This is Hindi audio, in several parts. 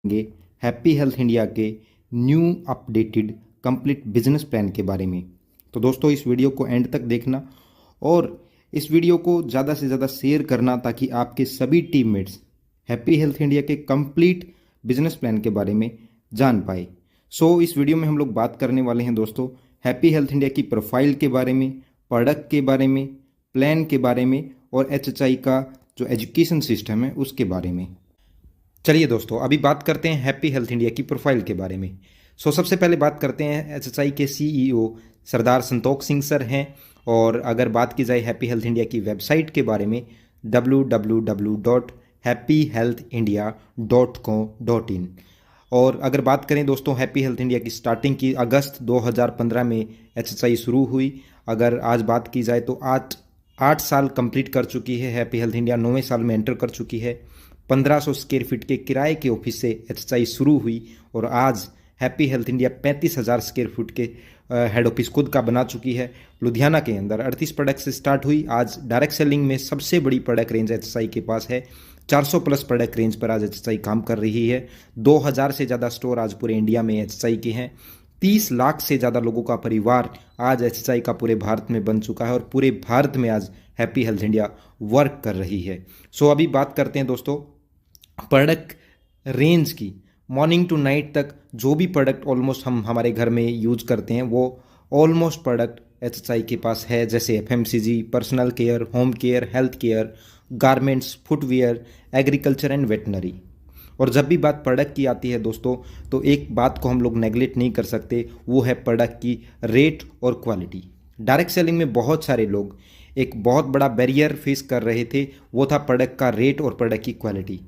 गे हैप्पी हेल्थ इंडिया के new updated complete business plan के बारे में। तो दोस्तों इस वीडियो को एंड तक देखना और इस वीडियो को ज़्यादा से ज़्यादा शेयर करना ताकि आपके सभी टीममेट्स हैप्पी हेल्थ इंडिया के कंप्लीट बिजनेस प्लान के बारे में जान पाए। इस वीडियो में हम लोग बात करने वाले हैं दोस्तों हैप्पी हेल्थ इंडिया की प्रोफाइल के बारे में, प्रोडक्ट के बारे में, प्लान के बारे में और एचएचआई का जो एजुकेशन सिस्टम है उसके बारे में। चलिए दोस्तों अभी बात करते हैं हैप्पी हेल्थ इंडिया की प्रोफाइल के बारे में। सबसे पहले बात करते हैं एचएचआई के सीईओ सरदार संतोख सिंह सर हैं। और अगर बात की जाए हैप्पी हेल्थ इंडिया की वेबसाइट के बारे में www.happyhealthindia.co.in। और अगर बात करें दोस्तों हैप्पी हेल्थ इंडिया की स्टार्टिंग की अगस्त 2015 में एचएचआई शुरू हुई। अगर आज बात की जाए तो आज 8 साल कंप्लीट कर चुकी है हैप्पी हेल्थ इंडिया, 9वें साल में एंटर कर चुकी है। 1500 स्क्वायर फीट के किराए के ऑफिस से एचएचआई शुरू हुई और आज happy Health India 35,000 square feet के हेड ऑफिस खुद का बना चुकी है लुधियाना के अंदर। 38 प्रोडक्ट से स्टार्ट हुई। आज डायरेक्ट सेलिंग में सबसे बड़ी प्रोडक्ट रेंज एचएचआई के पास है। 400 प्लस प्रोडक्ट रेंज पर आज एचएचआई काम कर रही है। 2000 से ज़्यादा स्टोर आज पूरे इंडिया में एचएचआई के हैं। 30 लाख से ज़्यादा लोगों का परिवार आज एचएचआई का पूरे भारत में बन चुका है और पूरे भारत में आज हैप्पी हेल्थ इंडिया वर्क कर रही है। अभी बात करते हैं दोस्तों प्रोडक्ट रेंज की। मॉर्निंग टू नाइट तक जो भी प्रोडक्ट ऑलमोस्ट हम हमारे घर में यूज करते हैं वो ऑलमोस्ट प्रोडक्ट एचएचआई के पास है, जैसे FMCG, personal care, home care, health care, garments, footwear, agriculture and veterinary. और जब भी बात प्रोडक्ट की आती है दोस्तों तो एक बात को हम लोग नेगलेक्ट नहीं कर सकते, वो है प्रोडक्ट की रेट और क्वालिटी। डायरेक्ट सेलिंग में बहुत सारे लोग एक बहुत बड़ा बैरियर फेस कर रहे थे, वो था प्रोडक्ट का रेट और प्रोडक्ट की क्वालिटी।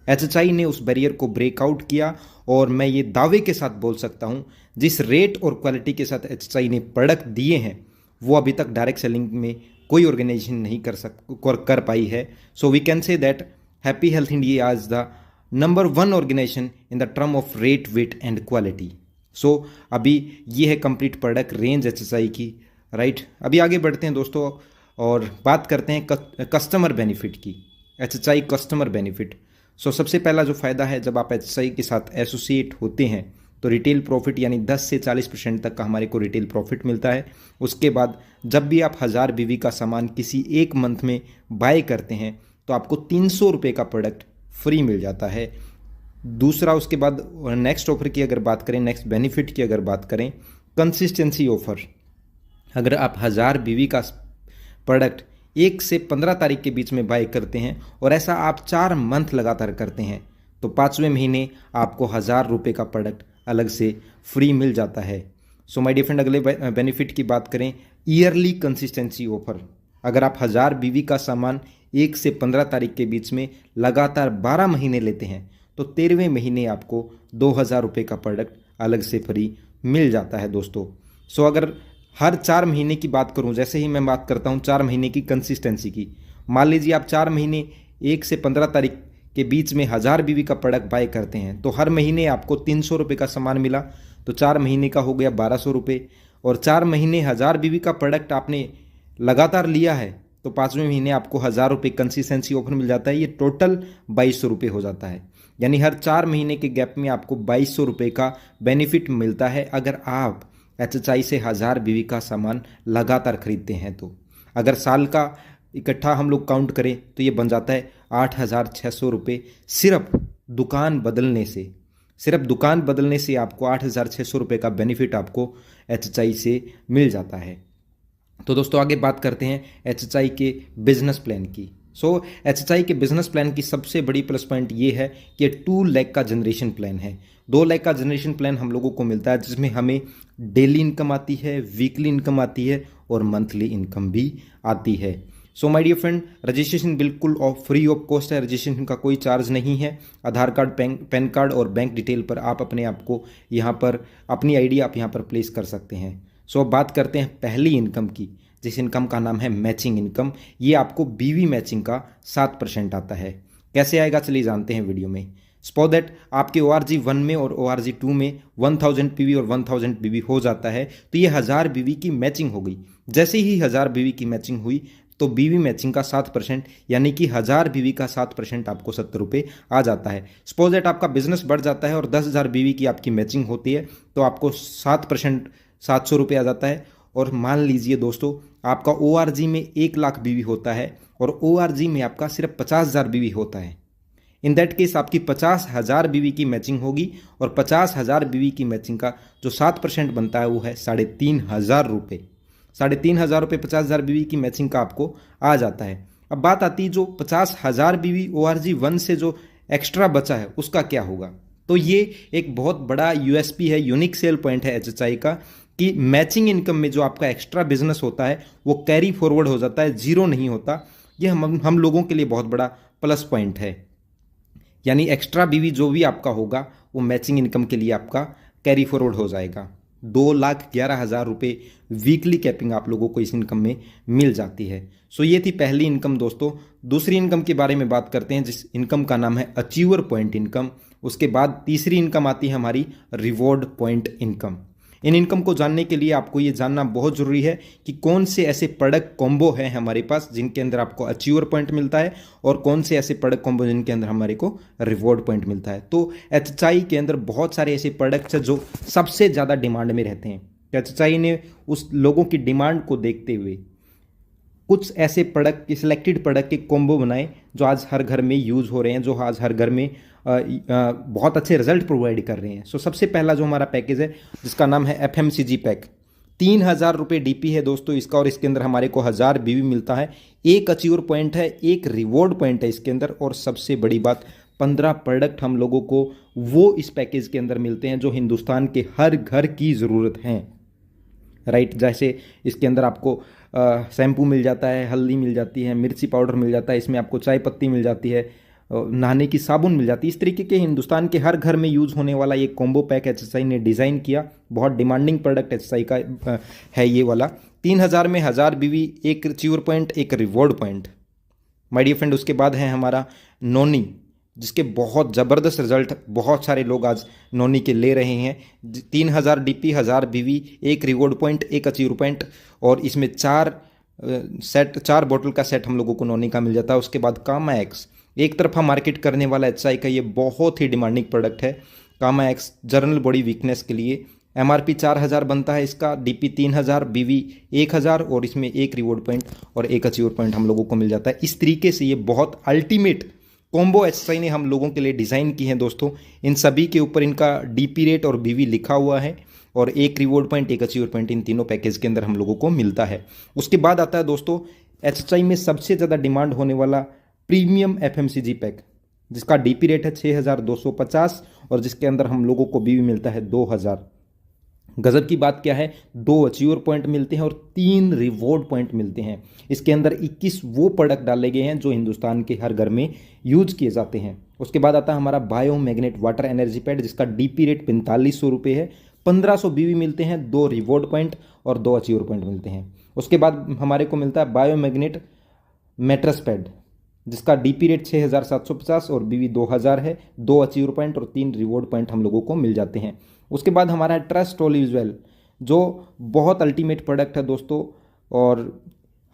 एचएचआई ने उस बैरियर को ब्रेकआउट किया और मैं ये दावे के साथ बोल सकता हूँ जिस रेट और क्वालिटी के साथ एचएचआई ने प्रोडक्ट दिए हैं वो अभी तक डायरेक्ट सेलिंग में कोई ऑर्गेनाइजेशन नहीं कर पाई है। We can say that Happy Health India is the number 1 organization in the term of rate, weight and quality. अभी ये है कंप्लीट प्रोडक्ट रेंज एचएचआई की, राइट। अभी आगे बढ़ते हैं दोस्तों और बात करते हैं कस्टमर बेनिफिट की। एचएचआई कस्टमर बेनिफिट। सबसे पहला जो फ़ायदा है, जब आप एचएचआई के साथ एसोसिएट होते हैं तो रिटेल प्रॉफिट यानी 10 से 40% तक का हमारे को रिटेल प्रॉफिट मिलता है। उसके बाद जब भी आप 1000 बीवी का सामान किसी एक मंथ में बाय करते हैं तो आपको 300 रुपये का प्रोडक्ट फ्री मिल जाता है। दूसरा, उसके बाद नेक्स्ट ऑफर की अगर बात करें, नेक्स्ट बेनिफिट की अगर बात करें, कंसिस्टेंसी ऑफर। अगर आप 1000 बीवी का प्रोडक्ट 1 से 15 तारीख के बीच में बाय करते हैं और ऐसा आप 4 मंथ लगातार करते हैं तो 5वें महीने आपको 1000 रुपये का प्रोडक्ट अलग से फ्री मिल जाता है। माय डियर फ्रेंड, अगले बेनिफिट की बात करें, ईयरली कंसिस्टेंसी ऑफर। अगर आप 1000 बीवी का सामान 1 से 15 तारीख के बीच में लगातार 12 महीने लेते हैं तो 13वें महीने आपको 2000 रुपये का प्रोडक्ट अलग से फ्री मिल जाता है दोस्तों। अगर हर 4 महीने की बात करूं, जैसे ही मैं बात करता हूं 4 महीने की कंसिस्टेंसी की, मान लीजिए आप 4 महीने 1 से 15 तारीख के बीच में 1000 बीवी का प्रोडक्ट बाय करते हैं तो हर महीने आपको 300 रुपये का सामान मिला तो 4 महीने का हो गया 1200 रुपये। और 4 महीने 1000 बीवी का प्रोडक्ट आपने लगातार लिया है तो 5वें महीने आपको 1000 रुपये कंसिस्टेंसी ऑफर मिल जाता है। ये टोटल 2200 रुपये हो जाता है, यानी हर 4 महीने के गैप में आपको 2200 रुपये का बेनिफिट मिलता है अगर आप एचएचआई से 1000 बीवी का सामान लगातार खरीदते हैं। तो अगर साल का इकट्ठा हम लोग काउंट करें तो ये बन जाता है 8600 रुपये सिर्फ दुकान बदलने से। सिर्फ दुकान बदलने से आपको 8600 रुपये का बेनिफिट आपको एचएचआई से मिल जाता है। तो दोस्तों आगे बात करते हैं एचएचआई के बिजनेस प्लान की। एचएचआई के बिजनेस प्लान की सबसे बड़ी प्लस पॉइंट ये है कि 2 लाख का जनरेशन प्लान है। 2 लाख का जनरेशन प्लान हम लोगों को मिलता है जिसमें हमें डेली इनकम आती है, वीकली इनकम आती है और मंथली इनकम भी आती है। माय डियर फ्रेंड, रजिस्ट्रेशन बिल्कुल फ्री ऑफ कॉस्ट है। रजिस्ट्रेशन का कोई चार्ज नहीं है। आधार कार्ड, पैन कार्ड और बैंक डिटेल पर आप अपने आप को यहाँ पर अपनी आईडी आप यहाँ पर प्लेस कर सकते हैं। अब बात करते हैं पहली इनकम की, जिस इनकम का नाम है मैचिंग इनकम। ये आपको बीवी मैचिंग का 7% आता है। कैसे आएगा चलिए जानते हैं वीडियो में। सपोज दैट आपके ORG 1 में और ORG 2 में 1000 PV और 1000 BV हो जाता है तो ये 1000 BV की मैचिंग हो गई। जैसे ही 1000 BV की मैचिंग हुई तो बीवी मैचिंग का 7%, यानी कि 1000 बीवी का 7% आपको 70 रुपये आ जाता है। सपोज दैट आपका बिजनेस बढ़ जाता है और 10,000 बीवी की आपकी मैचिंग होती है, तो आपको 7% 700 रुपये आ जाता है। और मान लीजिए दोस्तों आपका ORG में 1,00,000 बीवी होता है और ORG में आपका सिर्फ 50,000 बीवी होता है। इन दैट केस आपकी 50,000 बीवी की मैचिंग होगी और 50,000 बीवी की मैचिंग का जो 7% बनता है वो है 3,500 रुपये। 3,500 रुपये 50,000 बीवी की मैचिंग का आपको आ जाता है। अब बात आती है जो 50,000 बीवी ORG 1 से जो एक्स्ट्रा बचा है उसका क्या होगा। तो ये एक बहुत बड़ा USP है, यूनिक सेल पॉइंट है HHI का, कि मैचिंग इनकम में जो आपका एक्स्ट्रा बिजनेस होता है वो कैरी फॉरवर्ड हो जाता है, जीरो नहीं होता। ये हम लोगों के लिए बहुत बड़ा प्लस पॉइंट है। यानी एक्स्ट्रा बीवी जो भी आपका होगा वो मैचिंग इनकम के लिए आपका कैरी फॉरवर्ड हो जाएगा। 2,11,000 रुपये वीकली कैपिंग आप लोगों को इस इनकम में मिल जाती है। सो ये थी पहली इनकम दोस्तों। दूसरी इनकम के बारे में बात करते हैं जिस इनकम का नाम है अचीवर पॉइंट इनकम। उसके बाद तीसरी इनकम आती है हमारी रिवॉर्ड पॉइंट इनकम। इन इनकम को जानने के लिए आपको ये जानना बहुत ज़रूरी है कि कौन से ऐसे प्रोडक्ट कॉम्बो हैं हमारे पास जिनके अंदर आपको अचीवर पॉइंट मिलता है और कौन से ऐसे प्रोडक्ट कॉम्बो जिनके अंदर हमारे को रिवॉर्ड पॉइंट मिलता है। तो HHI के अंदर बहुत सारे ऐसे प्रोडक्ट्स हैं जो सबसे ज़्यादा डिमांड में रहते हैं। HHI ने उस लोगों की डिमांड को देखते हुए कुछ ऐसे प्रोडक्ट के सिलेक्टेड प्रोडक्ट के कॉम्बो बनाए जो आज हर घर में यूज़ हो रहे हैं, जो आज हर घर में बहुत अच्छे रिजल्ट प्रोवाइड कर रहे हैं। सो सबसे पहला जो हमारा पैकेज है जिसका नाम है FMCG पैक, 3,000 रुपये DP है दोस्तों इसका, और इसके अंदर हमारे को 1000 BV मिलता है, एक अचीवर पॉइंट है, एक रिवॉर्ड पॉइंट है इसके अंदर, और सबसे बड़ी बात 15 प्रोडक्ट हम लोगों को वो इस पैकेज के अंदर मिलते हैं जो हिंदुस्तान के हर घर की ज़रूरत हैं। राइट, जैसे इसके अंदर आपको शैम्पू मिल जाता है, हल्दी मिल जाती है, मिर्ची पाउडर मिल जाता है, इसमें आपको चाय पत्ती मिल जाती है, नहाने की साबुन मिल जाती है। इस तरीके के हिंदुस्तान के हर घर में यूज़ होने वाला ये कॉम्बो पैक HHI ने डिज़ाइन किया। बहुत डिमांडिंग प्रोडक्ट HHI का है ये वाला। 3,000 में 1000 BV, एक अचीवर पॉइंट, एक reward point. My dear friend, उसके बाद है हमारा नोनी, जिसके बहुत ज़बरदस्त रिजल्ट बहुत सारे लोग आज नोनी के ले रहे हैं। 3,000 DP, 1000 BV, एक रिवॉर्ड पॉइंट, एक अचीवर पॉइंट, और इसमें 4 बोतल का सेट हम लोगों को नोनी का मिल जाता है। उसके बाद कामा एक्स, एक तरफा मार्केट करने वाला HHI का ये बहुत ही डिमांडिंग प्रोडक्ट है। कामा एक्स जनरल बॉडी वीकनेस के लिए MRP 4,000 बनता है इसका, DP 3,000, BV 1,000, और इसमें एक रिवॉर्ड पॉइंट और एक अचीवर पॉइंट हम लोगों को मिल जाता है। इस तरीके से ये बहुत अल्टीमेट कॉम्बो HHI ने हम लोगों के लिए डिज़ाइन की है दोस्तों। इन सभी के ऊपर इनका DP रेट और BV लिखा हुआ है, और एक रिवॉर्ड पॉइंट, एक अचीवर पॉइंट इन तीनों पैकेज के अंदर हम लोगों को मिलता है। उसके बाद आता है दोस्तों HHI में सबसे ज़्यादा डिमांड होने वाला प्रीमियम FMCG पैक, जिसका DP रेट है 6,250 और जिसके अंदर हम लोगों को BV मिलता है 2,000। गजब की बात क्या है, 2 अचीवर पॉइंट मिलते हैं और 3 रिवॉर्ड पॉइंट मिलते हैं। इसके अंदर 21 वो प्रोडक्ट डाले गए हैं जो हिंदुस्तान के हर घर में यूज किए जाते हैं। उसके बाद आता है हमारा bio magnet water energy pad, जिसका DP रेट 4500 रुपये है, 1500 BV मिलते हैं, 2 रिवॉर्ड पॉइंट और 2 अचीवर पॉइंट मिलते हैं। उसके बाद हमारे को मिलता है बायो मैग्नेट मैट्रेस पैड, जिसका DP रेट 6,750 और BV 2,000 है, 2 अचीवर पॉइंट और 3 रिवॉर्ड पॉइंट हम लोगों को मिल जाते हैं। उसके बाद हमारा है ट्रस्ट ओलिव ऑयल, जो बहुत अल्टीमेट प्रोडक्ट है दोस्तों, और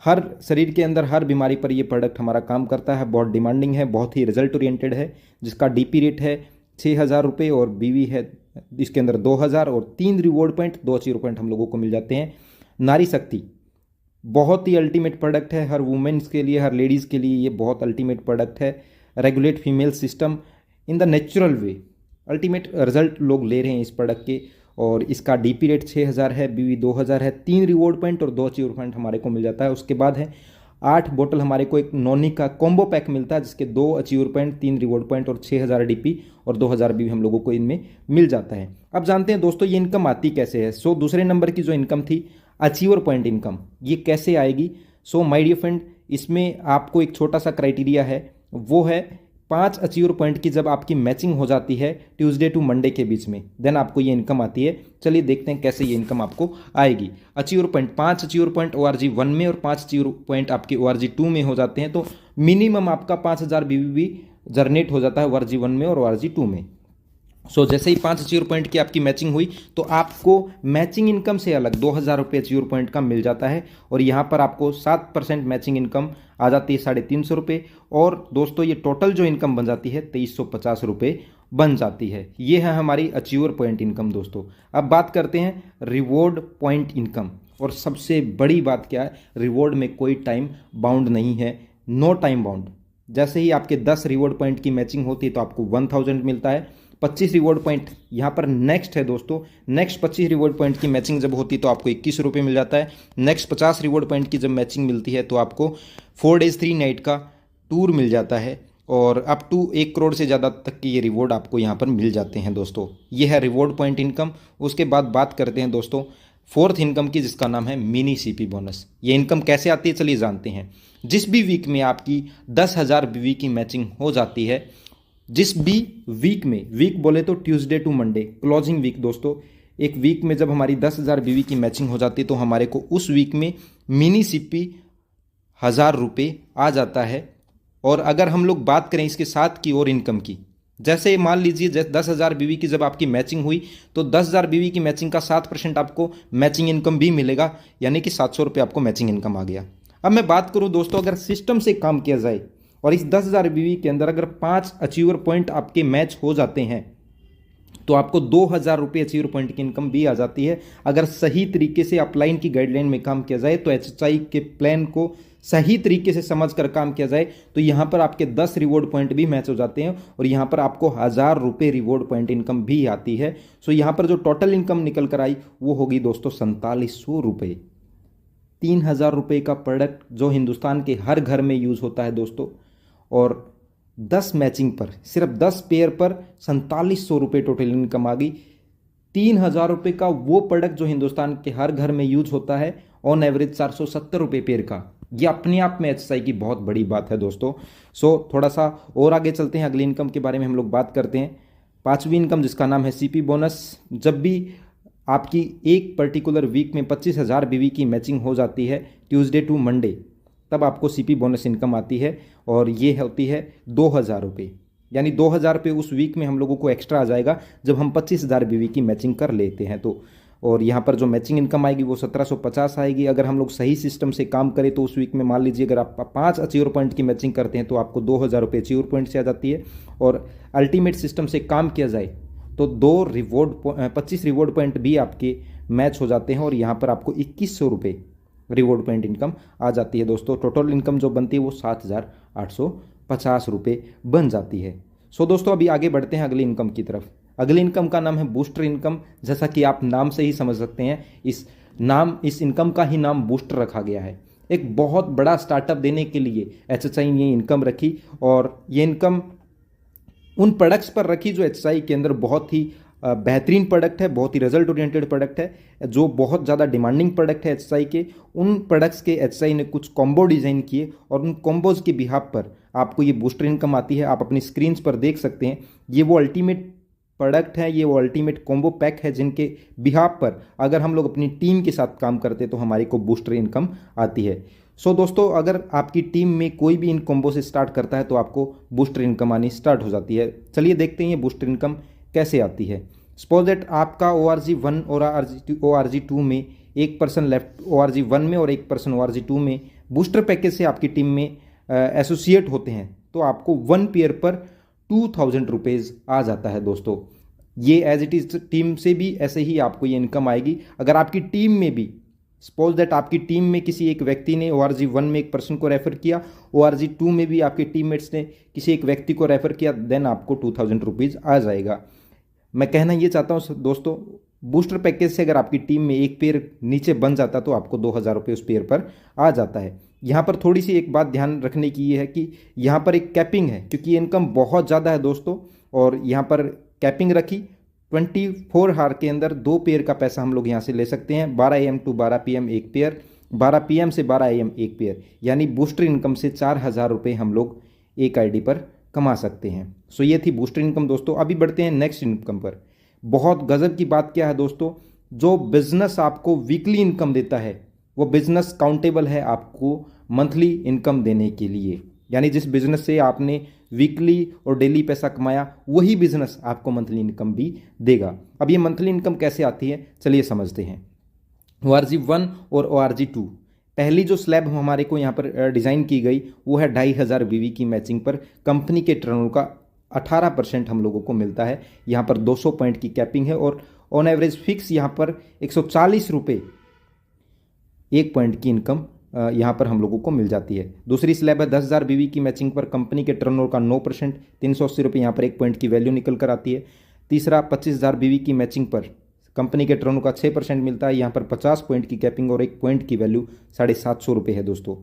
हर शरीर के अंदर हर बीमारी पर ये प्रोडक्ट हमारा काम करता है। बहुत डिमांडिंग है, बहुत ही रिजल्ट ओरिएंटेड है, जिसका DP रेट है 6,000 रुपये और BV है इसके अंदर 2,000 और 3 रिवॉर्ड पॉइंट, 2 अचीवर पॉइंट हम लोगों को मिल जाते हैं। नारी शक्ति बहुत ही अल्टीमेट प्रोडक्ट है, हर वुमेन्स के लिए, हर लेडीज़ के लिए ये बहुत अल्टीमेट प्रोडक्ट है। Regulate female system in the natural way, ultimate result लोग ले रहे हैं इस प्रोडक्ट के, और इसका DP रेट 6,000 है, BV 2,000 है, 3 रिवॉर्ड पॉइंट और 2 अचीवर पॉइंट हमारे को मिल जाता है। उसके बाद है 8 बोतल हमारे को एक नोनी का कॉम्बो पैक मिलता है, जिसके 2 अचीवर पॉइंट, 3 रिवॉर्ड पॉइंट और 6,000 DP और 2,000 BV हम लोगों को इनमें मिल जाता है। अब जानते हैं दोस्तों ये इनकम आती कैसे है। सो दूसरे नंबर की जो इनकम थी अचीवर पॉइंट इनकम, ये कैसे आएगी। सो माय डियर फ्रेंड, इसमें आपको एक छोटा सा क्राइटेरिया है, वो है 5 अचीवर पॉइंट की जब आपकी मैचिंग हो जाती है ट्यूसडे टू मंडे के बीच में, देन आपको ये इनकम आती है। चलिए देखते हैं कैसे ये इनकम आपको आएगी। Achiever point 5 achiever point ORG 1 में और 5 अचीवर पॉइंट आपके ORG 2 में हो जाते हैं, तो मिनिमम आपका 5,000 BV जनरेट हो जाता है ORG 1 में और ORG 2 में। जैसे ही 5 अचीवर पॉइंट की आपकी मैचिंग हुई तो आपको मैचिंग इनकम से अलग 2,000 रुपये अचीवर पॉइंट का मिल जाता है। और यहाँ पर आपको 7% मैचिंग इनकम आ जाती है 350 रुपये। और दोस्तों ये टोटल जो इनकम बन जाती है 2350 रुपये बन जाती है। ये है हमारी अचीवर पॉइंट इनकम दोस्तों। अब बात करते हैं रिवॉर्ड पॉइंट इनकम। और सबसे बड़ी बात क्या है, रिवॉर्ड में कोई टाइम बाउंड नहीं है, नो टाइम बाउंड। जैसे ही आपके 10 रिवॉर्ड पॉइंट की मैचिंग होती है तो आपको 1000 मिलता है। 25 रिवॉर्ड पॉइंट यहाँ पर नेक्स्ट है दोस्तों। नेक्स्ट 25 रिवॉर्ड पॉइंट की मैचिंग जब होती है तो आपको 21 रुपये मिल जाता है। नेक्स्ट 50 रिवॉर्ड पॉइंट की जब मैचिंग मिलती है तो आपको 4 डेज 3 नाइट का टूर मिल जाता है। और अप टू 1 करोड़ से ज़्यादा तक की ये रिवॉर्ड आपको यहाँ पर मिल जाते हैं दोस्तों। ये है रिवॉर्ड पॉइंट इनकम। उसके बाद बात करते हैं दोस्तों फोर्थ इनकम की, जिसका नाम है मिनी सीपी बोनस। ये इनकम कैसे आती है चलिए जानते हैं। जिस भी वीक में आपकी 10,000 बीवी की मैचिंग हो जाती है, जिस भी वीक में, वीक बोले तो Tuesday to Monday closing week दोस्तों, एक वीक में जब हमारी 10,000 बीवी की मैचिंग हो जाती है तो हमारे को उस वीक में मिनी सीपी 1,000 रुपये आ जाता है। और अगर हम लोग बात करें इसके साथ की और इनकम की, जैसे मान लीजिए 10,000 बीवी की जब आपकी मैचिंग हुई तो 10,000 बीवी की मैचिंग का 7% आपको मैचिंग इनकम भी मिलेगा, यानी कि 700 रुपये आपको मैचिंग इनकम आ गया। अब मैं बात करूं दोस्तों, अगर सिस्टम से काम किया जाए और इस 10,000 बीवी के अंदर अगर 5 अचीवर पॉइंट आपके मैच हो जाते हैं तो आपको 2,000 रुपये अचीवर पॉइंट की इनकम भी आ जाती है। अगर सही तरीके से अपलाइन की गाइडलाइन में काम किया जाए तो एचएचआई के प्लान को सही तरीके से समझकर काम किया जाए तो यहाँ पर आपके 10 रिवॉर्ड पॉइंट भी मैच हो जाते हैं और यहाँ पर आपको 1,000 रुपये रिवॉर्ड पॉइंट इनकम भी आती है। सो यहाँ पर जो टोटल इनकम निकल कर आई वो होगी दोस्तों 4,700 रुपये। 3,000 रुपये का प्रोडक्ट जो हिंदुस्तान के हर घर में यूज़ होता है दोस्तों, और 10 मैचिंग पर, सिर्फ 10 पेयर पर 4,700 रुपये टोटल इनकम आ गई। 3,000 रुपये का वो प्रोडक्ट जो हिंदुस्तान के हर घर में यूज होता है, ऑन एवरेज 470 रुपये पेयर का। ये अपने आप में एचएसआई की बहुत बड़ी बात है दोस्तों। थोड़ा सा और आगे चलते हैं, अगली इनकम के बारे में हम लोग बात करते हैं। 5वीं इनकम जिसका नाम है सीपी बोनस। जब भी आपकी एक पर्टिकुलर वीक में 25,000 बीवी की मैचिंग हो जाती है ट्यूसडे टू मंडे, तब आपको सीपी बोनस इनकम आती है और ये होती है 2,000 रुपये। यानी 2,000 रुपये उस वीक में हम लोगों को एक्स्ट्रा आ जाएगा जब हम 25,000 बीवी की मैचिंग कर लेते हैं तो। और यहाँ पर जो मैचिंग इनकम आएगी वो 1,750 आएगी। अगर हम लोग सही सिस्टम से काम करें तो उस वीक में मान लीजिए अगर आप 5 अचीवर पॉइंट की मैचिंग करते हैं तो आपको 2,000 रुपये अचीवर पॉइंट से आ जाती है। और अल्टीमेट सिस्टम से काम किया जाए तो 25 रिवॉर्ड पॉइंट भी आपके मैच हो जाते हैं और यहाँ पर आपको 2,100 रुपये रिवॉर्ड पॉइंट इनकम आ जाती है दोस्तों। टोटल इनकम जो बनती है वो 7,850 रुपये बन जाती है। दोस्तों अभी आगे बढ़ते हैं अगली इनकम की तरफ। अगली इनकम का नाम है बूस्टर इनकम। जैसा कि आप नाम से ही समझ सकते हैं, इस इनकम का ही नाम बूस्टर रखा गया है। एक बहुत बड़ा स्टार्टअप देने के लिए एचएचआई ने इनकम रखी और ये इनकम उन प्रोडक्ट्स पर रखी जो एचएचआई के अंदर बहुत ही बेहतरीन प्रोडक्ट है, बहुत ही रिजल्ट ओरिएंटेड प्रोडक्ट है, जो बहुत ज़्यादा डिमांडिंग प्रोडक्ट है एचएचआई के। उन प्रोडक्ट्स के एचएचआई ने कुछ कॉम्बो डिज़ाइन किए और उन कॉम्बोज के बिहाफ पर आपको ये बूस्टर इनकम आती है। आप अपनी स्क्रीन पर देख सकते हैं, ये वो अल्टीमेट प्रोडक्ट है, ये वो अल्टीमेट कॉम्बो पैक है जिनके बिहाफ पर अगर हम लोग अपनी टीम के साथ काम करते हैं तो हमारी को बूस्टर इनकम आती है। दोस्तों अगर आपकी टीम में कोई भी इन कॉम्बो से स्टार्ट करता है तो आपको बूस्टर इनकम आनी स्टार्ट हो जाती है। चलिए देखते हैं ये बूस्टर इनकम कैसे आती है। सपोज दैट आपका ORG1 और ORG2 में एक पर्सन लेफ्ट ORG1 में और एक पर्सन ORG2 में बूस्टर पैकेज से आपकी टीम में एसोसिएट होते हैं तो आपको 1 पेयर पर 2,000 रुपीज़ आ जाता है दोस्तों। ये एज इट इज़ टीम से भी ऐसे ही आपको ये इनकम आएगी। अगर आपकी टीम में भी सपोज दैट आपकी टीम में किसी एक व्यक्ति ने ORG1 में एक पर्सन को रेफर किया, ORG2 में भी आपके टीममेट्स ने किसी एक व्यक्ति को रेफर किया, देन आपको 2,000 रुपीज़ आ जाएगा। मैं कहना ये चाहता हूँ दोस्तों, बूस्टर पैकेज से अगर आपकी टीम में एक पेयर नीचे बन जाता तो आपको 2,000 रुपये उस पेयर पर आ जाता है। यहाँ पर थोड़ी सी एक बात ध्यान रखने की ये है कि यहाँ पर एक कैपिंग है, क्योंकि ये इनकम बहुत ज़्यादा है दोस्तों। और यहाँ पर कैपिंग रखी 24 आवर के अंदर 2 पेयर का पैसा हम लोग यहाँ से ले सकते हैं। 12 AM टू 12 PM एक पेयर, 12 PM से 12 AM एक पेयर, यानी बूस्टर इनकम से 4,000 रुपये हम लोग एक आईडी पर कमा सकते हैं। ये थी बूस्टर इनकम दोस्तों। अभी बढ़ते हैं नेक्स्ट इनकम पर। बहुत गजब की बात क्या है दोस्तों, जो बिजनेस आपको वीकली इनकम देता है वो बिजनेस काउंटेबल है आपको मंथली इनकम देने के लिए। यानी जिस बिजनेस से आपने वीकली और डेली पैसा कमाया, वही बिजनेस आपको मंथली इनकम भी देगा। अब ये मंथली इनकम कैसे आती है, चलिए समझते हैं। ORG1 और ORG2, पहली जो स्लैब हमारे को यहाँ पर डिज़ाइन की गई वो है 2500 BV की मैचिंग पर कंपनी के टर्नओवर का 18% हम लोगों को मिलता है। यहाँ पर 200 पॉइंट की कैपिंग है और ऑन एवरेज फिक्स यहाँ पर 140 रुपये 1 पॉइंट की इनकम यहाँ पर हम लोगों को मिल जाती है। दूसरी स्लैब है 10,000 BV की मैचिंग पर कंपनी के टर्नओवर का 9%, 380 रुपये यहाँ पर 1 पॉइंट की वैल्यू निकल कर आती है। तीसरा 25,000 BV की मैचिंग पर कंपनी के टर्नओवर का 6% मिलता है, यहाँ पर 50 पॉइंट की कैपिंग और 1 पॉइंट की वैल्यू 750 रुपये है दोस्तों।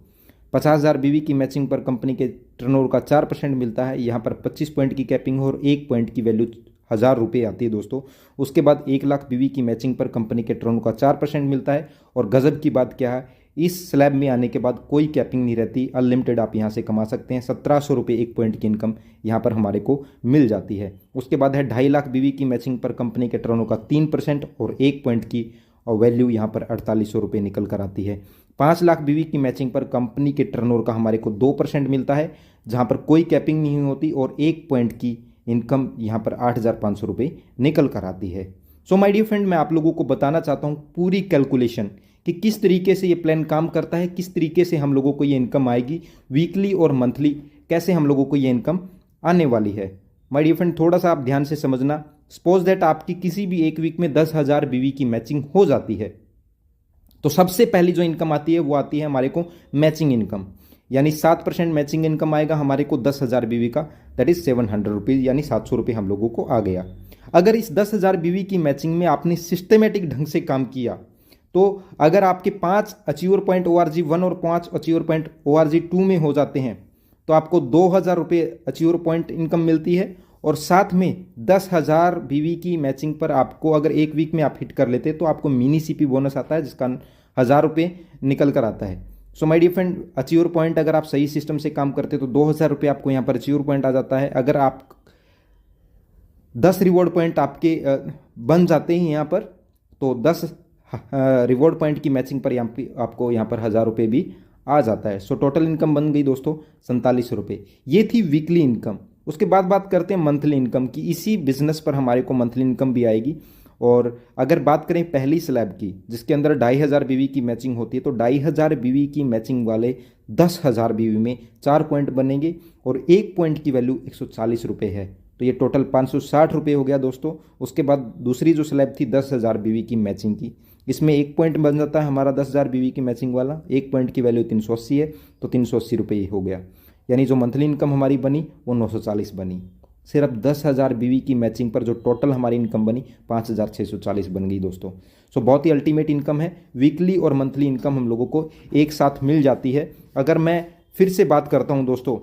50,000 BV की मैचिंग पर कंपनी के टर्नओवर का 4% मिलता है, यहाँ पर 25 पॉइंट की कैपिंग और 1 पॉइंट की वैल्यू 1,000 रुपये आती है दोस्तों। उसके बाद 1,00,000 BV की मैचिंग पर कंपनी के टर्नओवर का 4% मिलता है। और गजब की बात क्या है, इस स्लैब में आने के बाद कोई कैपिंग नहीं रहती, अनलिमिटेड आप यहाँ से कमा सकते हैं। 1,700 रुपये 1 पॉइंट की इनकम यहाँ पर हमारे को मिल जाती है। उसके बाद है 2.5 लाख BV की मैचिंग पर कंपनी के टर्नओवर का 3% और 1 पॉइंट की और वैल्यू यहाँ पर 4800 रुपये निकल कर आती है। 5 लाख BV की मैचिंग पर कंपनी के टर्नओवर का हमारे को 2% मिलता है, जहाँ पर कोई कैपिंग नहीं होती और 1 पॉइंट की इनकम यहाँ पर 8,500 रुपये निकल कर आती है। सो माय डियर फ्रेंड, मैं आप लोगों को बताना चाहता हूँ पूरी कैलकुलेशन कि किस तरीके से ये प्लान काम करता है, किस तरीके से हम लोगों को ये इनकम आएगी वीकली और मंथली, कैसे हम लोगों को ये इनकम आने वाली है। माय डियर फ्रेंड, थोड़ा सा आप ध्यान से समझना। सपोज दैट आपकी किसी भी एक वीक में 10,000 BV की मैचिंग हो जाती है, तो सबसे पहली जो इनकम आती है वो आती है हमारे को मैचिंग इनकम, यानी 7% मैचिंग इनकम आएगा हमारे को 10,000 BV का, दैट इज 700 रुपीज़, यानी 700 रुपये हम लोगों को आ गया। अगर इस 10,000 BV की मैचिंग में आपने सिस्टमेटिक ढंग से काम किया, तो अगर आपके 5 अचीवर पॉइंट ORG1 और 5 अचीवर पॉइंट ORG2 में हो जाते हैं, तो आपको 2,000 रुपये अचीवर पॉइंट इनकम मिलती है। और साथ में 10,000 BV की मैचिंग पर आपको अगर एक वीक में आप हिट कर लेते तो आपको मिनी CP बोनस आता है, जिसका 1,000 रुपये निकल कर आता है। So my dear friend, achiever point अगर आप सही सिस्टम से काम करते तो 2,000 रुपये आपको यहाँ पर अचीवर पॉइंट आ जाता है। अगर आप 10 रिवॉर्ड पॉइंट आपके बन जाते हैं यहाँ पर, तो 10 रिवॉर्ड पॉइंट की मैचिंग पर आपको यहाँ पर 1,000 रुपये भी आ जाता है। सो टोटल इनकम बन गई दोस्तों 47 रुपये। ये थी वीकली इनकम। उसके बाद बात करते हैं मंथली इनकम की। इसी बिजनेस पर हमारे को मंथली इनकम भी आएगी। और अगर बात करें पहली स्लैब की, जिसके अंदर 2,500 BV की मैचिंग होती है, तो 2,500 BV की मैचिंग वाले 10,000 BV में 4 पॉइंट बनेंगे और 1 पॉइंट की वैल्यू 140 रुपये है, तो ये टोटल 560 रुपये हो गया दोस्तों। उसके बाद दूसरी जो स्लैब थी 10,000 BV की मैचिंग की, इसमें 1 पॉइंट बन जाता है हमारा 10,000 BV की मैचिंग वाला, 1 पॉइंट की वैल्यू 380 है, तो 380 रुपये हो गया। यानी जो मंथली इनकम हमारी बनी वो 940 बनी। सिर्फ 10,000 BV की मैचिंग पर जो टोटल हमारी इनकम बनी 5,640 बन गई दोस्तों। सो बहुत ही अल्टीमेट इनकम है। वीकली और मंथली इनकम हम लोगों को एक साथ मिल जाती है। अगर मैं फिर से बात करता हूं दोस्तों,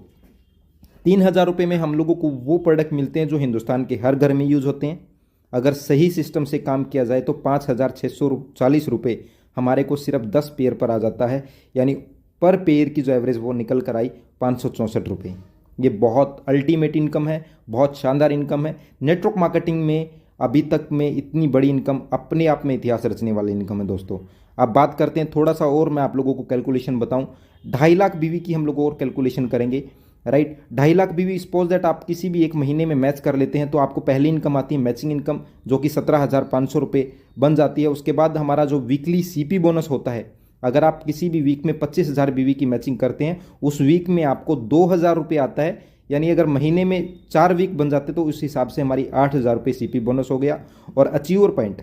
3,000 रुपये में हम लोगों को वो प्रोडक्ट मिलते हैं जो हिंदुस्तान के हर घर में यूज होते हैं। अगर सही सिस्टम से काम किया जाए तो 5,640 रुपये हमारे को सिर्फ 10 पेयर पर आ जाता है, यानी पर पेयर की जो एवरेज वो निकल कर आई 564 रुपये। ये बहुत अल्टीमेट इनकम है, बहुत शानदार इनकम है। नेटवर्क मार्केटिंग में अभी तक में इतनी बड़ी इनकम अपने आप में इतिहास रचने वाली इनकम है दोस्तों। अब बात करते हैं थोड़ा सा और, मैं आप लोगों को कैलकुलेशन बताऊं। 2.5 लाख BV की हम लोग और कैलकुलेशन करेंगे, right. 2.5 lakh BV, suppose that आप किसी भी एक महीने में मैच कर लेते हैं, तो आपको पहली इनकम आती है मैचिंग इनकम, जो कि 17,500 रुपये बन जाती है। उसके बाद हमारा जो वीकली CP बोनस होता है, अगर आप किसी भी वीक में 25,000 BV की मैचिंग करते हैं, उस वीक में आपको 2,000 रुपये आता है। यानी अगर महीने में 4 वीक बन जाते तो उस हिसाब से हमारी 8,000 रुपये CP बोनस हो गया। और अचीवर पॉइंट,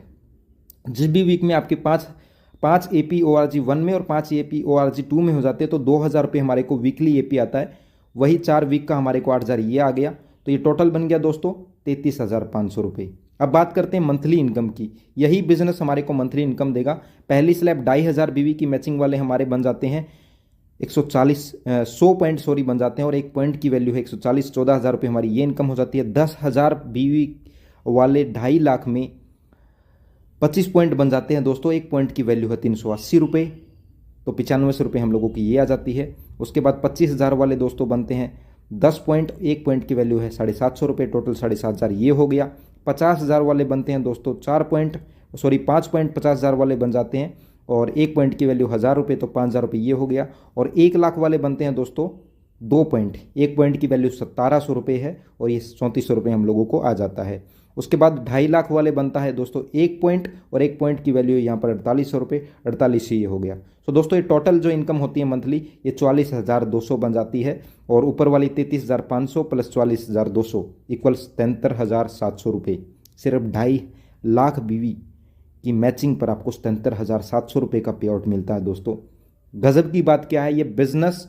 जिस भी वीक में आपके 5 AP ORG1 में और 5 AP ORG2 में हो जाते हैं, तो 2,000 रुपये हमारे को वीकली AP आता है। वही 4 वीक का हमारे को 8,000 ये आ गया, तो ये टोटल बन गया दोस्तों 33,500 रुपये। अब बात करते हैं मंथली इनकम की। यही बिजनेस हमारे को मंथली इनकम देगा। पहली स्लैब 2,500 BV की मैचिंग वाले हमारे बन जाते हैं 100 पॉइंट बन जाते हैं, और 1 पॉइंट की वैल्यू है 140, 14,000 रुपये हमारी ये इनकम हो जाती है। 10,000 BV वाले 2.5 लाख में 25 पॉइंट बन जाते हैं दोस्तों, 1 पॉइंट की वैल्यू है 380 रुपये, तो 95 रुपये हम लोगों की ये आ जाती है। उसके बाद 25,000 वाले दोस्तों बनते हैं 10 पॉइंट, 1 पॉइंट की वैल्यू है 750 रुपये, टोटल 7,500 ये हो गया। 50,000 वाले बनते हैं दोस्तों 5 पॉइंट 50,000 वाले बन जाते हैं और 1 पॉइंट की वैल्यू 1,000 रुपये, तो 5,000 रुपये ये हो गया। और 1 लाख वाले बनते हैं दोस्तों 2 पॉइंट, 1 पॉइंट की वैल्यू 1700 रुपये है और ये 3400 रुपये हम लोगों को आ जाता है। उसके बाद 2.5 लाख वाले बनता है दोस्तों 1 पॉइंट, और 1 पॉइंट की वैल्यू यहाँ पर 4800 रुपये, 48 ही ये हो गया। तो दोस्तों ये टोटल जो इनकम होती है मंथली, ये 44,200 बन जाती है, और ऊपर वाली 33,500 प्लस 44,200 इक्वल्स 73,700 रुपये। सिर्फ 2.5 लाख बीवी की मैचिंग पर आपको 77,700 रुपये का पे आउट मिलता है दोस्तों। गजब की बात क्या है, ये बिजनेस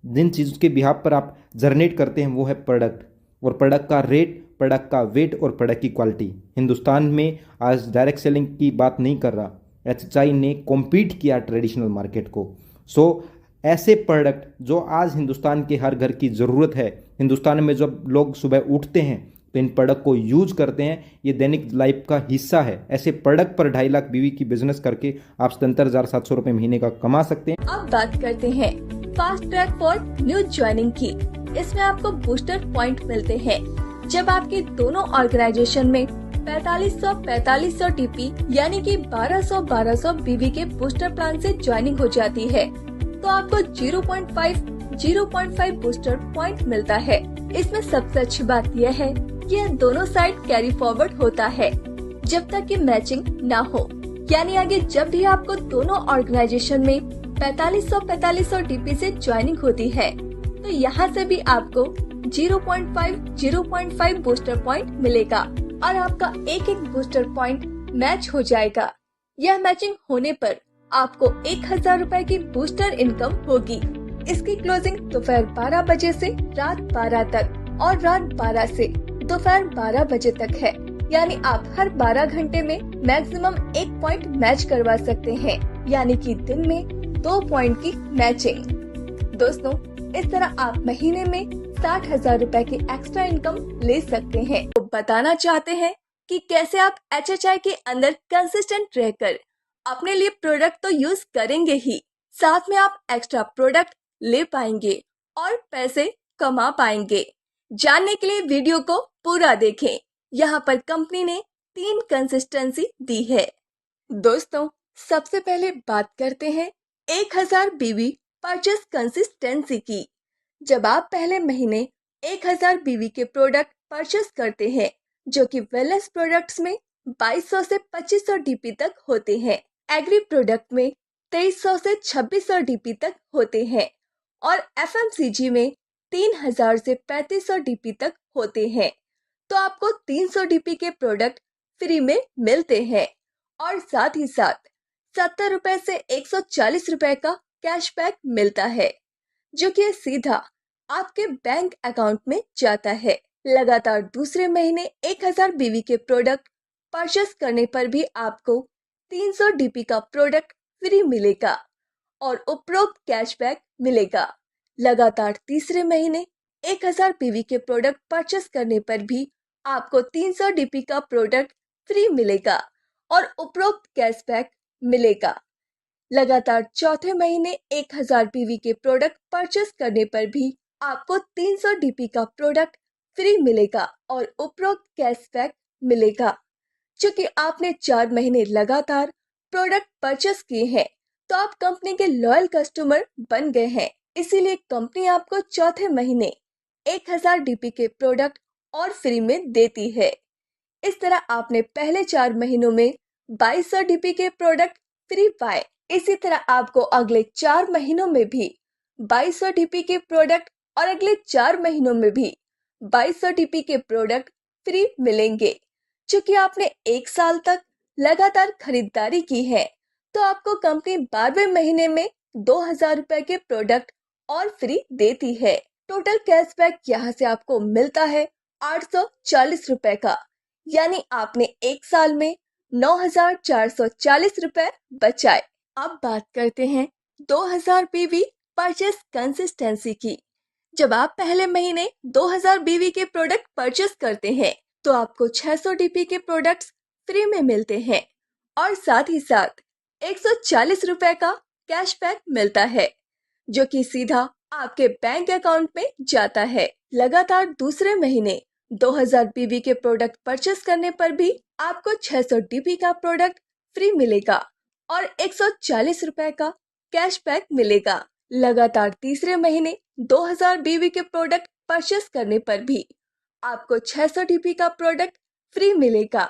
जिन चीज़ों के बिहाफ पर आप जर्नेट करते हैं वो है प्रोडक्ट, और प्रोडक्ट का रेट, प्रोडक्ट का वेट और प्रोडक्ट की क्वालिटी। हिंदुस्तान में आज डायरेक्ट सेलिंग की बात नहीं कर रहा, एचएचआई ने कॉम्पीट किया ट्रेडिशनल मार्केट को। सो ऐसे प्रोडक्ट जो आज हिंदुस्तान के हर घर की ज़रूरत है, हिंदुस्तान में जब लोग सुबह उठते हैं तो इन प्रोडक्ट को यूज करते हैं, ये दैनिक लाइफ का हिस्सा है। ऐसे प्रोडक्ट पर 2.5 लाख बीवी की बिजनेस करके आप 77,700 रुपये महीने का कमा सकते हैं। अब बात करते हैं fast track for new joining की। इसमें आपको बूस्टर पॉइंट मिलते हैं जब आपके दोनों ऑर्गेनाइजेशन में 4500 टीपी यानी कि 1200 बीवी के बूस्टर प्लान से ज्वाइनिंग हो जाती है तो आपको 0.5 बूस्टर पॉइंट मिलता है। इसमें सबसे अच्छी बात यह है कि यह दोनों साइड कैरी फॉरवर्ड होता है जब तक कि मैचिंग ना हो, यानी आगे जब भी आपको दोनों ऑर्गेनाइजेशन में 4500 टीपी से ज्वाइनिंग होती है तो यहाँ से भी आपको 0.5 बूस्टर पॉइंट मिलेगा और आपका एक बूस्टर पॉइंट मैच हो जाएगा। यह मैचिंग होने पर आपको 1,000 रुपए की बूस्टर इनकम होगी। इसकी क्लोजिंग दोपहर 12 बजे से रात 12 तक और रात 12 से दोपहर 12 बजे तक है, यानी आप हर 12 घंटे में मैक्सिमम 1 पॉइंट मैच करवा सकते हैं, यानी कि दिन में 2 पॉइंट की मैचिंग। दोस्तों इस तरह आप महीने में 60,000 रुपए की एक्स्ट्रा इनकम ले सकते हैं। तो बताना चाहते हैं कि कैसे आप एचएचआई के अंदर कंसिस्टेंट रहकर अपने लिए प्रोडक्ट तो यूज करेंगे ही, साथ में आप एक्स्ट्रा प्रोडक्ट ले पाएंगे और पैसे कमा पाएंगे। जानने के लिए वीडियो को पूरा देखें। यहाँ पर कंपनी ने 3 कंसिस्टेंसी दी है। दोस्तों सबसे पहले बात करते हैं 1,000 बीवी परचेस कंसिस्टेंसी की। जब आप पहले महीने 1,000 बीवी के प्रोडक्ट परचेस करते हैं जो कि वेलनेस प्रोडक्ट्स में 2200 से 2500 डीपी तक होते हैं, एग्री प्रोडक्ट में 2300 से 2600 डीपी तक होते हैं और एफएमसीजी में 3,000 से 3,500 डीपी तक होते हैं, तो आपको 300 डीपी के प्रोडक्ट फ्री में मिलते हैं और साथ ही साथ 70 रुपए से 140 रुपए का कैशबैक मिलता है जो कि सीधा आपके बैंक अकाउंट में जाता है। लगातार दूसरे महीने 1,000 बीवी के प्रोडक्ट परचेस करने पर भी आपको 300 डीपी का प्रोडक्ट फ्री मिलेगा और उपरोक्त कैशबैक मिलेगा। लगातार तीसरे महीने 1,000 बीवी के प्रोडक्ट परचेस करने पर भी आपको 300 डीपी का प्रोडक्ट फ्री मिलेगा और उपरोक्त कैशबैक मिलेगा। लगातार चौथे महीने 1,000 बीवी के प्रोडक्ट परचेस करने पर भी आपको 300 डीपी का प्रोडक्ट फ्री मिलेगा और उपरोक्त कैशबैक मिलेगा। चूंकि आपने 4 महीने लगातार प्रोडक्ट परचेस किए हैं तो आप कंपनी के लॉयल कस्टमर बन गए हैं, इसीलिए कंपनी आपको चौथे महीने 1,000 डीपी के प्रोडक्ट और फ्री में देती है। इस तरह आपने पहले 4 महीनों में 2200 डीपी के प्रोडक्ट फ्री पाए। इसी तरह आपको अगले 4 महीनों में भी 2200 डीपी के प्रोडक्ट और अगले 4 महीनों में भी 2200 डीपी के प्रोडक्ट फ्री मिलेंगे। चूंकि आपने 1 साल तक लगातार खरीदारी की है तो आपको कंपनी 12वें महीने में 2,000 रुपए के प्रोडक्ट और फ्री देती है। टोटल कैशबैक यहाँ से आपको मिलता है 840 रुपए का, यानी आपने 1 साल में 9,440 रुपए बचाए। अब बात करते हैं 2,000 बीवी परचेस कंसिस्टेंसी की। जब आप पहले महीने 2,000 बीवी के प्रोडक्ट परचेस करते हैं तो आपको 600 डीपी के प्रोडक्ट्स फ्री में मिलते हैं और साथ ही साथ 140 रुपए का कैशबैक मिलता है जो कि सीधा आपके बैंक अकाउंट में जाता है। लगातार दूसरे महीने 2,000 बीवी के प्रोडक्ट परचेस करने पर भी आपको 600 डीपी का प्रोडक्ट फ्री मिलेगा और 140 रुपए का कैशबैक मिलेगा, लगातार तीसरे महीने 2000 बीबी के प्रोडक्ट परचेस करने पर भी आपको 600 डीपी का प्रोडक्ट फ्री मिलेगा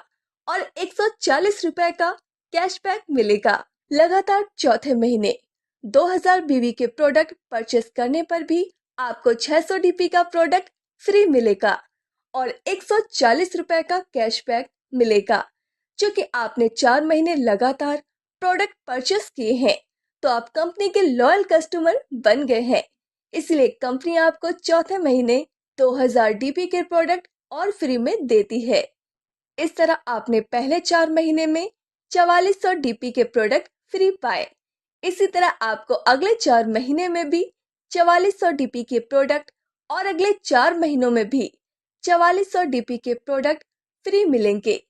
और 140 रुपए का कैशबैक मिलेगा। लगातार चौथे महीने 2000 बीबी के प्रोडक्ट परचेस करने पर भी आपको 600 डीपी का प्रोडक्ट फ्री मिलेगा और 140 रुपए का कैशबैक मिलेगा। जो कि आपने 4 महीने लगातार प्रोडक्ट परचेस किए हैं तो आप कंपनी के लॉयल कस्टमर बन गए हैं, इसलिए कंपनी आपको चौथे महीने 2000 डीपी के प्रोडक्ट और फ्री में देती है। इस तरह आपने पहले 4 महीने में 4400 डीपी के प्रोडक्ट फ्री पाए। इसी तरह आपको अगले 4 महीने में भी 4400 डीपी के प्रोडक्ट और अगले 4 महीनों में भी 4400 डीपी के प्रोडक्ट फ्री मिलेंगे।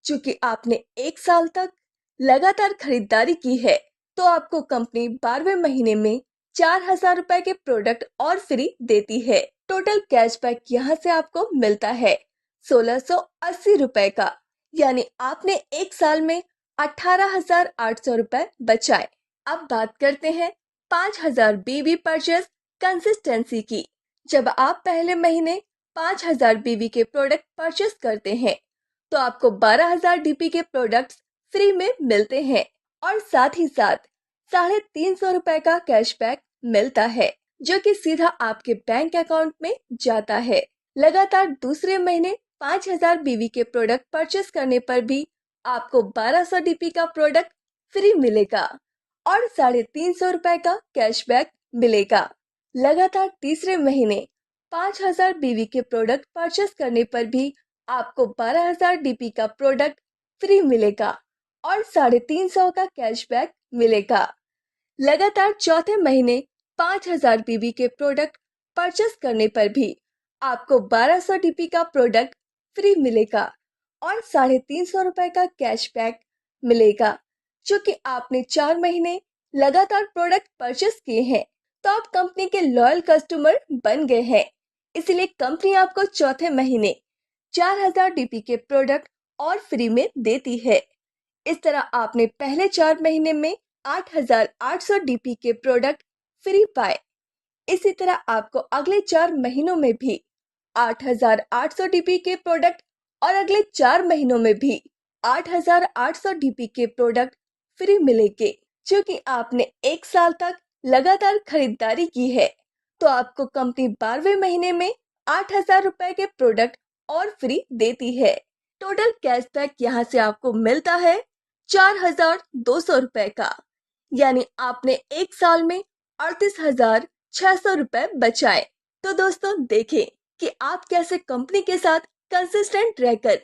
चूंकि आपने 1 साल तक लगातार खरीदारी की है तो आपको कंपनी 12वें महीने में 4000 रुपए के प्रोडक्ट और फ्री देती है। टोटल कैशबैक यहाँ से आपको मिलता है 1680 रुपए का, यानी आपने 1 साल में 18,800 रुपए बचाए। अब बात करते हैं 5000 बीबी परचेस कंसिस्टेंसी की। जब आप पहले महीने 5000 बीबी के प्रोडक्ट परचेस करते हैं तो आपको 12000 डीपी के प्रोडक्ट्स फ्री में मिलते हैं और साथ ही साथ 350 रुपए का कैशबैक मिलता है, जो कि सीधा आपके बैंक अकाउंट में जाता है। लगातार दूसरे महीने 5000 बीबी के प्रोडक्ट परचेस करने पर भी आपको 1200 डीपी का प्रोडक्ट फ्री मिलेगा और 350 रुपए का कैशबैक मिलेगा। लगातार तीसरे महीने 5000 बीबी के प्रोडक्ट परचेस करने पर भी आपको 12000 डीपी का प्रोडक्ट फ्री मिलेगा और 350 का कैशबैक मिलेगा। लगातार चौथे महीने 5000 बीबी के प्रोडक्ट परचेस करने पर भी आपको 1200 डीपी का प्रोडक्ट फ्री मिलेगा और 350 रुपए का कैशबैक मिलेगा। जो कि आपने 4 महीने लगातार प्रोडक्ट परचेस किए हैं तो आप कंपनी के लॉयल कस्टमर बन गए हैं, इसलिए कंपनी आपको चौथे महीने 4000 डीपी के प्रोडक्ट और फ्री में देती है। इस तरह आपने पहले 4 महीने में 8800 डीपी के प्रोडक्ट फ्री पाए। इसी तरह आपको अगले 4 महीनों में भी 8800 डीपी के प्रोडक्ट और अगले 4 महीनों में भी 8800 डीपी के प्रोडक्ट फ्री मिलेंगे। जो कि आपने 1 साल तक लगातार खरीदारी की है तो आपको कंपनी 12वें महीने में 8000 रुपए के प्रोडक्ट और फ्री देती है। टोटल कैशबैक यहाँ से आपको मिलता है 4200 रुपए का, यानी आपने 1 साल में 38,600 रुपए बचाए। तो दोस्तों देखें कि आप कैसे कंपनी के साथ कंसिस्टेंट रहकर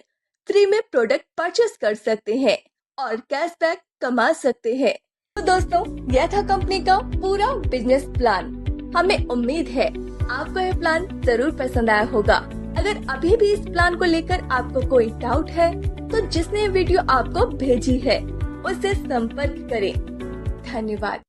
फ्री में प्रोडक्ट परचेस कर सकते हैं और कैशबैक कमा सकते हैं। तो दोस्तों यह था कंपनी का पूरा बिजनेस प्लान। हमें उम्मीद है आपको यह प्लान जरूर पसंद आया होगा। अगर अभी भी इस प्लान को लेकर आपको कोई डाउट है तो जिसने वीडियो आपको भेजी है उससे संपर्क करें। धन्यवाद।